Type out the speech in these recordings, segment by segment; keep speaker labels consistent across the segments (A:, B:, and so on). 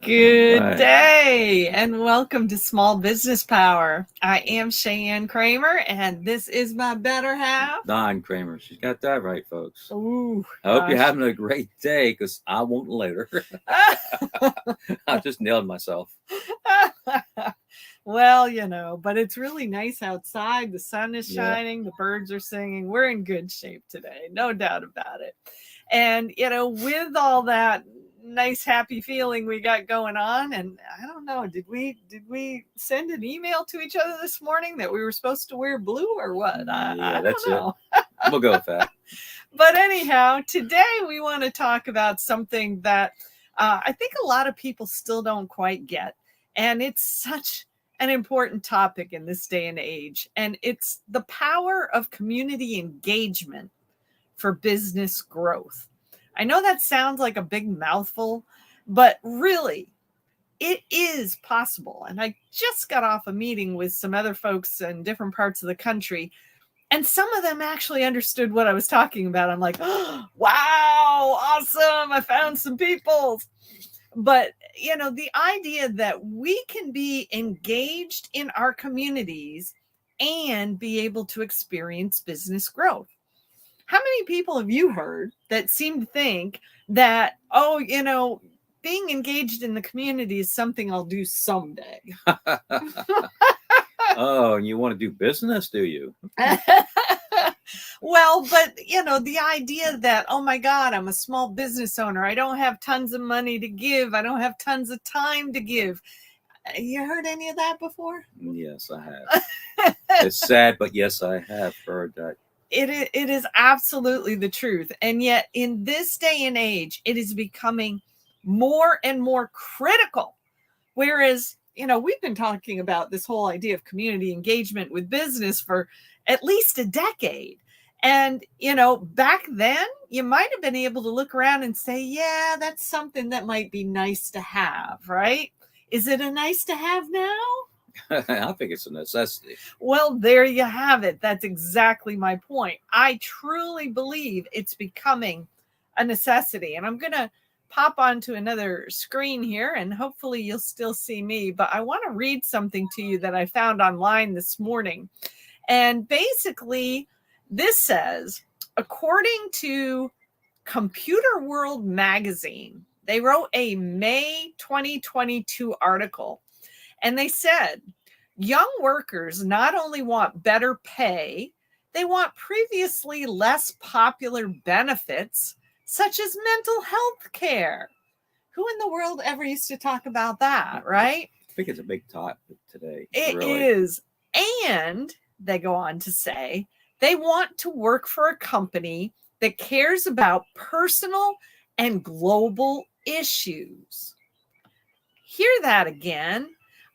A: Good
B: Right.
A: day and welcome to Small Business Power. I am Cheyenne Kramer and this is my better half.
B: Don Kramer. She's got that right, folks.
A: Ooh,
B: I hope you're
A: gosh.
B: having a great day because I won't later. I just nailed myself.
A: Well, but it's really nice outside. The sun is
B: Yeah.
A: shining, the birds are singing. We're in good shape today, no doubt about it. And, with all that nice happy feeling we got going on, and I don't know, did we send an email to each other this morning that we were supposed to wear blue or what? I
B: Yeah,
A: don't
B: that's it.
A: know.
B: We'll go with that.
A: But anyhow, today we want to talk about something that I think a lot of people still don't quite get. And it's such an important topic in this day and age. And it's the power of community engagement for business growth. I know that sounds like a big mouthful, but really, it is possible. And I just got off a meeting with some other folks in different parts of the country, and some of them actually understood what I was talking about. I'm like, oh, wow, awesome. I found some people. But, the idea that we can be engaged in our communities and be able to experience business growth. How many people have you heard that seem to think that, oh, being engaged in the community is something I'll do someday?
B: Oh, and you want to do business, do you?
A: Well, but the idea that, oh my God, I'm a small business owner. I don't have tons of money to give. I don't have tons of time to give. You heard any of that before?
B: Yes, I have. It's sad, but yes, I have heard that.
A: It is absolutely the truth. And yet, in this day and age, it is becoming more and more critical. Whereas, we've been talking about this whole idea of community engagement with business for at least a decade. And, back then, you might have been able to look around and say, yeah, that's something that might be nice to have, right? Is it a nice to have now?
B: I think it's a necessity.
A: Well, there you have it. That's exactly my point. I truly believe it's becoming a necessity. And I'm going to pop onto another screen here and hopefully you'll still see me. But I want to read something to you that I found online this morning. And basically, this says, according to Computer World magazine, they wrote a May 2022 article, and they said, young workers not only want better pay, they want previously less popular benefits, such as mental health care. Who in the world ever used to talk about that, right?
B: I think it's a big topic today.
A: It
B: really
A: is. And they go on to say they want to work for a company that cares about personal and global issues. Hear that again.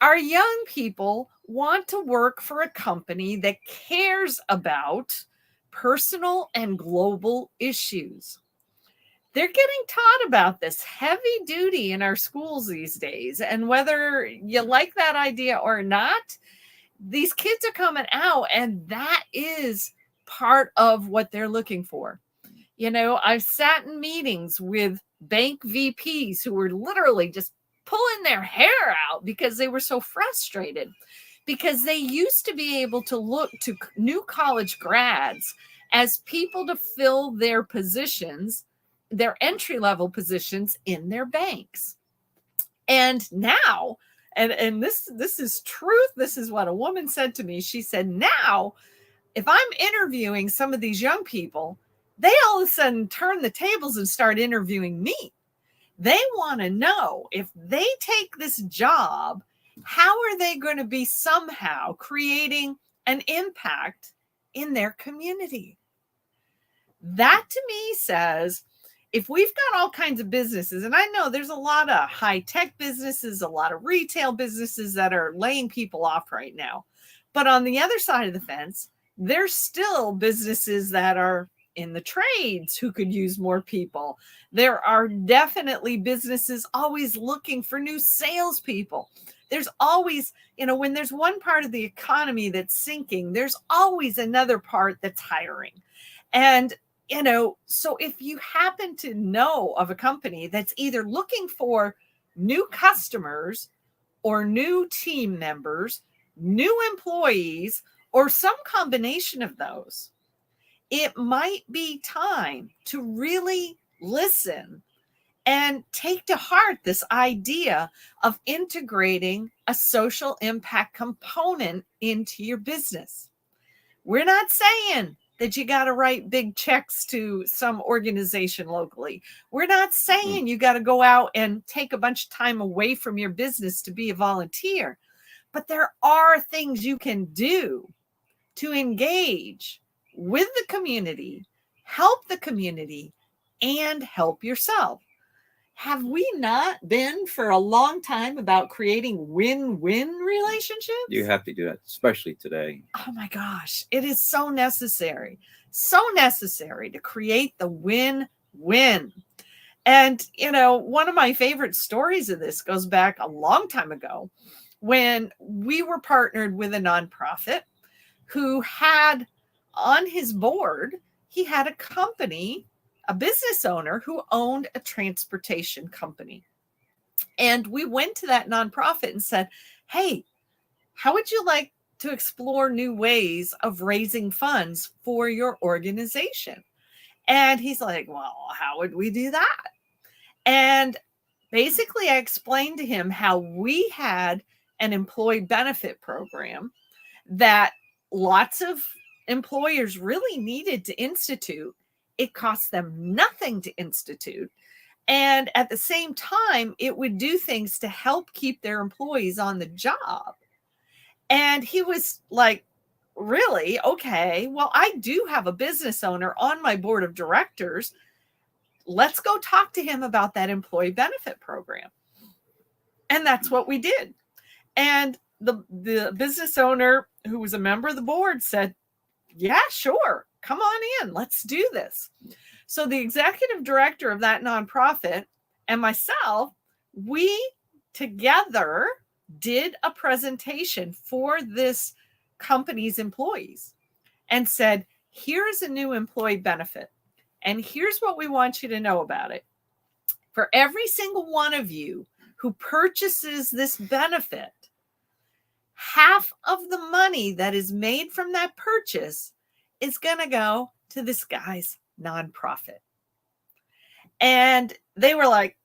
A: Our young people want to work for a company that cares about personal and global issues. They're getting taught about this heavy duty in our schools these days. And whether you like that idea or not, these kids are coming out, and that is part of what they're looking for. I've sat in meetings with bank VPs who were literally just pulling their hair out because they were so frustrated, because they used to be able to look to new college grads as people to fill their positions, their entry-level positions in their banks. And now, and this is truth, this is what a woman said to me. She said, now, if I'm interviewing some of these young people, they all of a sudden turn the tables and start interviewing me. They want to know, if they take this job, how are they going to be somehow creating an impact in their community? That to me says, if we've got all kinds of businesses, and I know there's a lot of high-tech businesses, a lot of retail businesses that are laying people off right now. But on the other side of the fence, there's still businesses that are in the trades who could use more people. There are definitely businesses always looking for new salespeople. There's always, when there's one part of the economy that's sinking, there's always another part that's hiring. And, so if you happen to know of a company that's either looking for new customers or new team members, new employees, or some combination of those, it might be time to really listen and take to heart this idea of integrating a social impact component into your business. We're not saying that you got to write big checks to some organization locally. We're not saying you got to go out and take a bunch of time away from your business to be a volunteer. But there are things you can do to engage with the community, help the community, and help yourself. Have we not been for a long time about creating win-win relationships?
B: You have to do that, especially today.
A: Oh my gosh, it is so necessary to create the win-win. And, one of my favorite stories of this goes back a long time ago when we were partnered with a nonprofit who had on his board, he had a company, a business owner who owned a transportation company. And we went to that nonprofit and said, hey, how would you like to explore new ways of raising funds for your organization? And he's like, well, how would we do that? And basically, I explained to him how we had an employee benefit program that lots of employers really needed to institute. It cost them nothing to institute. And at the same time, it would do things to help keep their employees on the job. And he was like, really? Okay, well, I do have a business owner on my board of directors. Let's go talk to him about that employee benefit program. And that's what we did. And the business owner, who was a member of the board, said, yeah, sure. Come on in. Let's do this. So the executive director of that nonprofit and myself, we together did a presentation for this company's employees and said, here's a new employee benefit. And here's what we want you to know about it. For every single one of you who purchases this benefit, half of the money that is made from that purchase is going to go to this guy's nonprofit. And they were like,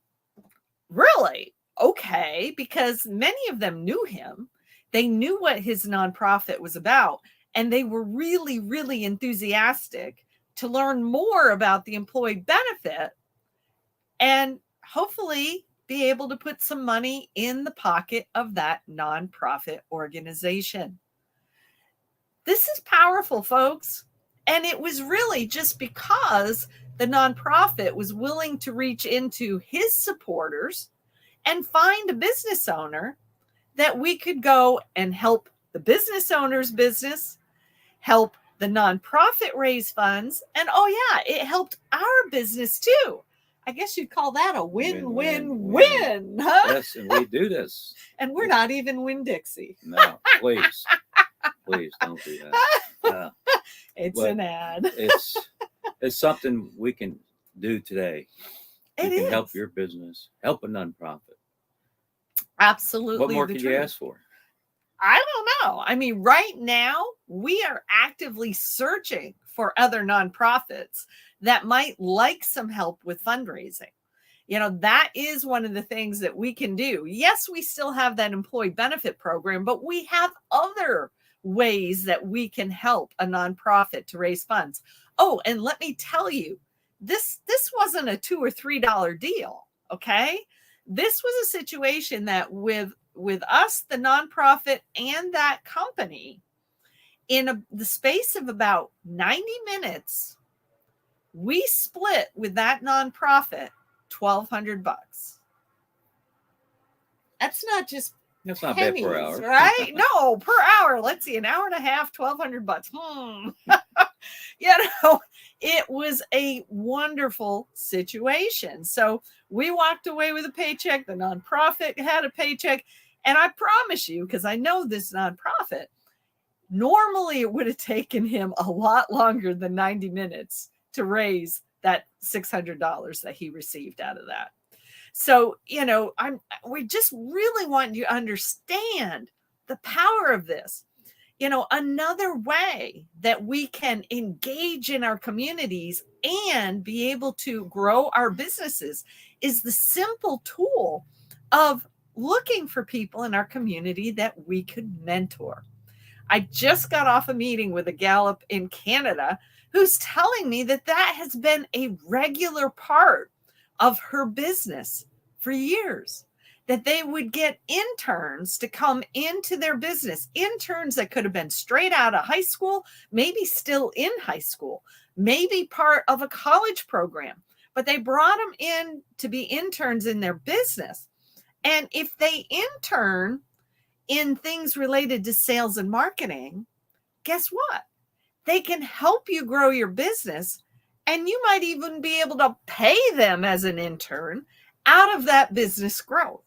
A: really? Okay. Because many of them knew him. They knew what his nonprofit was about. And they were really, really enthusiastic to learn more about the employee benefit and hopefully be able to put some money in the pocket of that nonprofit organization. This is powerful, folks. And it was really just because the nonprofit was willing to reach into his supporters and find a business owner that we could go and help the business owner's business, help the nonprofit raise funds, and oh yeah, it helped our business too. I guess you'd call that a win-win-win, huh?
B: Yes, and we do this.
A: And we're not even Winn-Dixie.
B: No, please. Please don't do that.
A: It's an ad.
B: It's something we can do today. You can help your business, help a nonprofit.
A: Absolutely.
B: What more could you ask for?
A: I don't know. I mean, right now, we are actively searching for other nonprofits that might like some help with fundraising. That is one of the things that we can do. Yes, we still have that employee benefit program, but we have other ways that we can help a nonprofit to raise funds. Oh, and let me tell you, this wasn't a $2 or $3 deal, okay? This was a situation that with us, the nonprofit, and that company, in the space of about 90 minutes, we split with that nonprofit $1,200. That's not just
B: That's not
A: pennies,
B: bad per hour,
A: right? No, per hour. Let's see, an hour and a half, $1,200. It was a wonderful situation. So we walked away with a paycheck. The nonprofit had a paycheck. And I promise you, because I know this nonprofit, normally it would have taken him a lot longer than 90 minutes to raise that $600 that he received out of that. So, we just really want you to understand the power of this. Another way that we can engage in our communities and be able to grow our businesses is the simple tool of looking for people in our community that we could mentor. I just got off a meeting with a gal up in Canada who's telling me that has been a regular part of her business for years, that they would get interns to come into their business, interns that could have been straight out of high school, maybe still in high school, maybe part of a college program, but they brought them in to be interns in their business. And if they intern in things related to sales and marketing, guess what? They can help you grow your business, and you might even be able to pay them as an intern out of that business growth.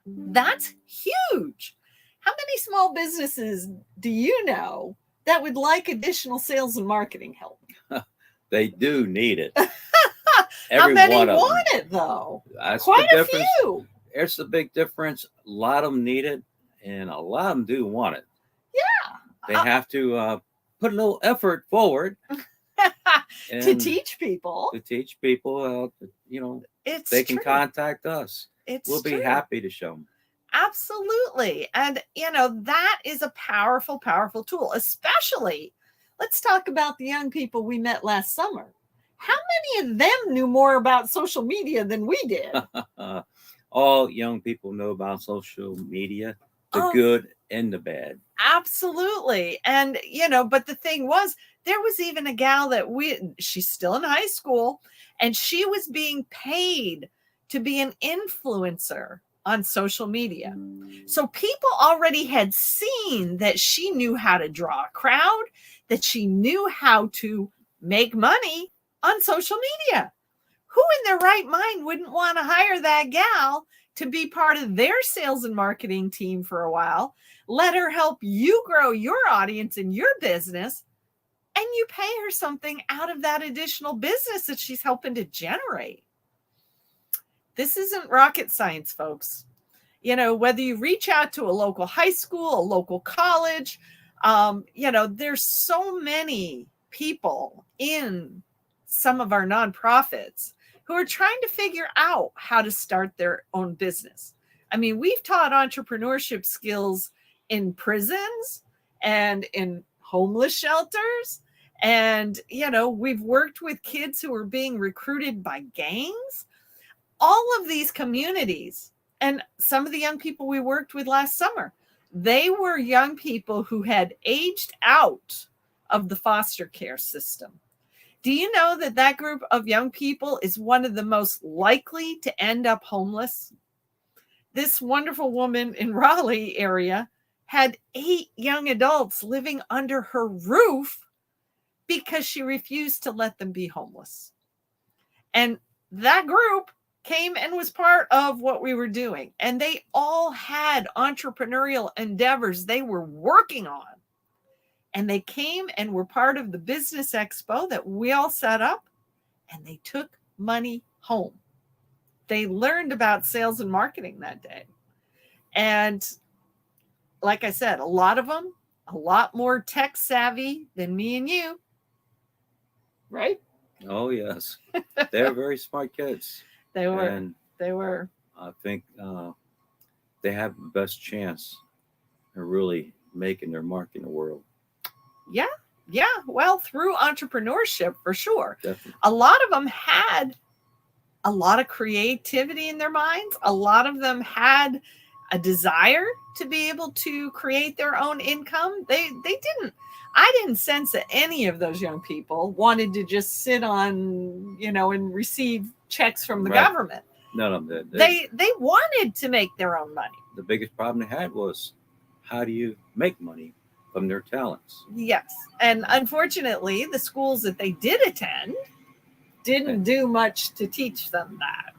A: That's huge. How many small businesses do you know that would like additional sales and marketing help?
B: They do need it.
A: How many want it, though?
B: That's
A: quite
B: the
A: a
B: difference.
A: few.
B: There's the big difference. A lot of them need it, and a lot of them do want it.
A: Yeah.
B: They have to put a little effort forward
A: to teach people.
B: It's they can contact us. We'll be happy to show them.
A: Absolutely. And, that is a powerful, powerful tool, especially, let's talk about the young people we met last summer. How many of them knew more about social media than we did?
B: All young people know about social media, the good and the bad.
A: Absolutely. And, but the thing was, there was even a gal that she's still in high school, and she was being paid to be an influencer on social media. So people already had seen that she knew how to draw a crowd, that she knew how to make money on social media. Who in their right mind wouldn't want to hire that gal to be part of their sales and marketing team for a while? Let her help you grow your audience and your business, and you pay her something out of that additional business that she's helping to generate. This isn't rocket science, folks. Whether you reach out to a local high school, a local college, there's so many people in some of our nonprofits who are trying to figure out how to start their own business. I mean, we've taught entrepreneurship skills in prisons and in homeless shelters. And, we've worked with kids who are being recruited by gangs. All of these communities, and some of the young people we worked with last summer, they were young people who had aged out of the foster care system. Do you know that group of young people is one of the most likely to end up homeless? This wonderful woman in Raleigh area had 8 young adults living under her roof because she refused to let them be homeless. And that group came and was part of what we were doing. And they all had entrepreneurial endeavors they were working on. And they came and were part of the business expo that we all set up, and they took money home. They learned about sales and marketing that day. And like I said, a lot of them, a lot more tech savvy than me and you. Right?
B: Oh, yes. They're very smart kids.
A: They were.
B: And
A: they were.
B: I think they have the best chance of really making their mark in the world.
A: Yeah. Yeah. Well, through entrepreneurship, for sure.
B: Definitely.
A: A lot of them had a lot of creativity in their minds. A lot of them had a desire to be able to create their own income. I didn't sense that any of those young people wanted to just sit on, and receive checks from the government.
B: None of them did.
A: They wanted to make their own money.
B: The biggest problem they had was, how do you make money from their talents?
A: Yes. And unfortunately, the schools that they did attend didn't do much to teach them that.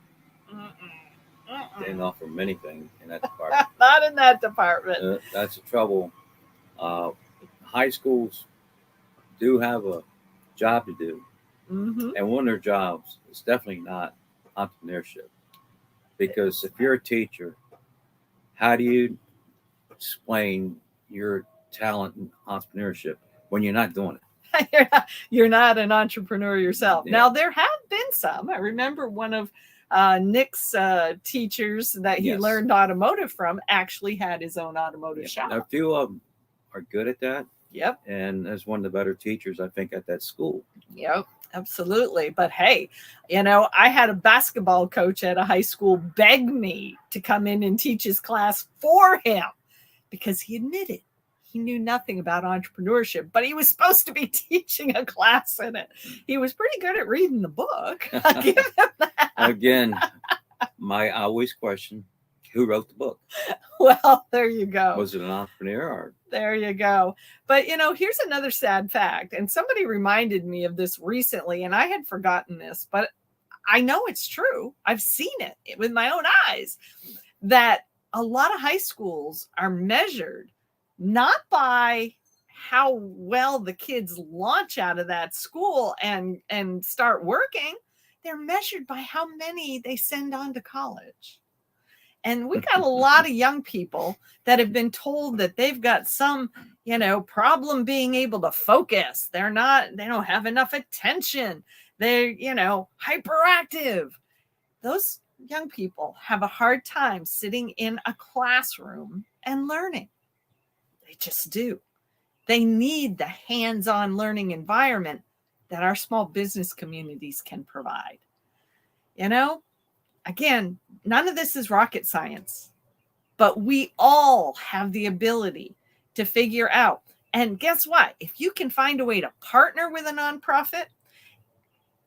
B: They didn't offer them anything in that department.
A: Not in that department.
B: That's the trouble. High schools do have a job to do. Mm-hmm. And one of their jobs is definitely not entrepreneurship. Because if you're a teacher, how do you explain your talent in entrepreneurship when you're not doing it?
A: You're not an entrepreneur yourself.
B: Yeah.
A: Now, there have been some. I remember one of Nick's teachers that he
B: Yes.
A: learned automotive from actually had his own automotive shop.
B: A few of them are good at that.
A: Yep.
B: And as one of the better teachers, I think, at that school.
A: Yep. Absolutely. But hey, I had a basketball coach at a high school beg me to come in and teach his class for him because he admitted he knew nothing about entrepreneurship, but he was supposed to be teaching a class in it. He was pretty good at reading the book. I'll give him that.
B: Again, I always question, who wrote the book?
A: Well, there you go.
B: Was it an entrepreneur? Or...
A: There you go. But, here's another sad fact. And somebody reminded me of this recently, and I had forgotten this, but I know it's true. I've seen it with my own eyes, that a lot of high schools are measured not by how well the kids launch out of that school and start working. They're measured by how many they send on to college. And we got a lot of young people that have been told that they've got some, problem being able to focus. They don't have enough attention. They're, hyperactive. Those young people have a hard time sitting in a classroom and learning. They just do. They need the hands-on learning environment that our small business communities can provide. Again, none of this is rocket science, but we all have the ability to figure out. And guess what? If you can find a way to partner with a nonprofit,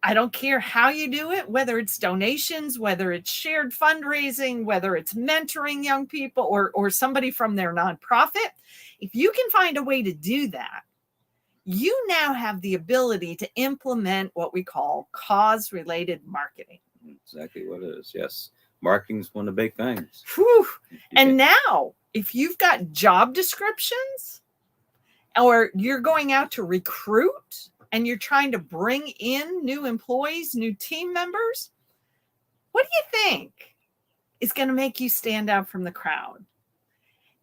A: I don't care how you do it, whether it's donations, whether it's shared fundraising, whether it's mentoring young people or somebody from their nonprofit. If you can find a way to do that, you now have the ability to implement what we call cause-related marketing.
B: Exactly what it is. Yes. Marketing is one of the big things.
A: Whew. And now, if you've got job descriptions or you're going out to recruit and you're trying to bring in new employees, new team members, what do you think is going to make you stand out from the crowd?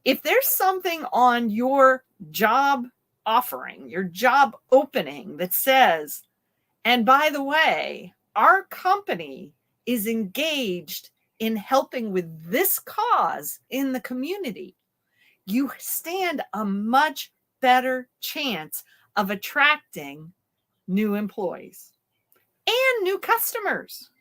A: If there's something on your job offering, your job opening that says, and by the way, our company is engaged in helping with this cause in the community, you stand a much better chance of attracting new employees and new customers.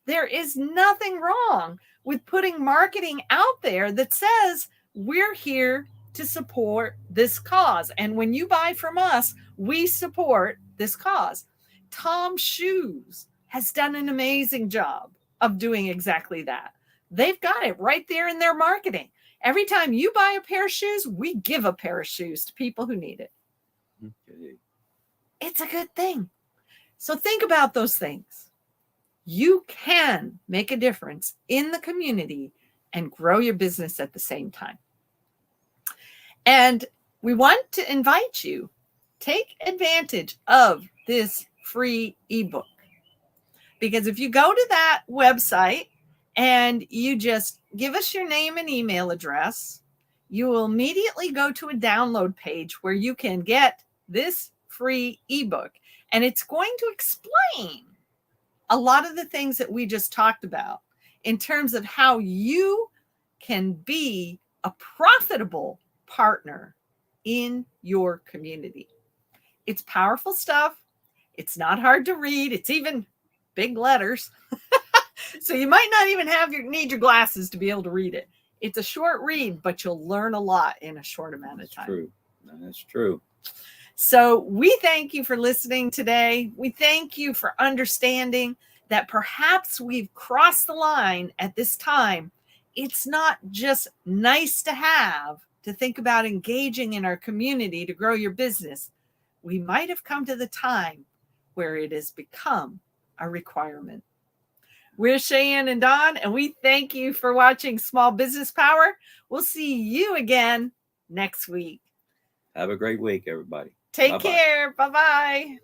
A: There is nothing wrong with putting marketing out there that says we're here to support this cause. And when you buy from us, we support this cause. Tom Shoes has done an amazing job of doing exactly that. They've got it right there in their marketing. Every time you buy a pair of shoes, we give a pair of shoes to people who need it.
B: Okay.
A: It's a good thing. So think about those things. You can make a difference in the community and grow your business at the same time. And we want to invite you, take advantage of this free ebook. Because if you go to that website and you just give us your name and email address, you will immediately go to a download page where you can get this free ebook. And it's going to explain a lot of the things that we just talked about in terms of how you can be a profitable partner in your community. It's powerful stuff. It's not hard to read. It's even big letters. So you might not even need your glasses to be able to read it. It's a short read, but you'll learn a lot in a short amount of time.
B: True. That's true.
A: So we thank you for listening today. We thank you for understanding that perhaps we've crossed the line at this time. It's not just nice to have to think about engaging in our community to grow your business. We might have come to the time where it has become a requirement. We're Cheyenne and Don, and we thank you for watching Small Business Power. We'll see you again next week.
B: Have a great week, everybody.
A: Take
B: Bye-bye.
A: care. Bye-bye.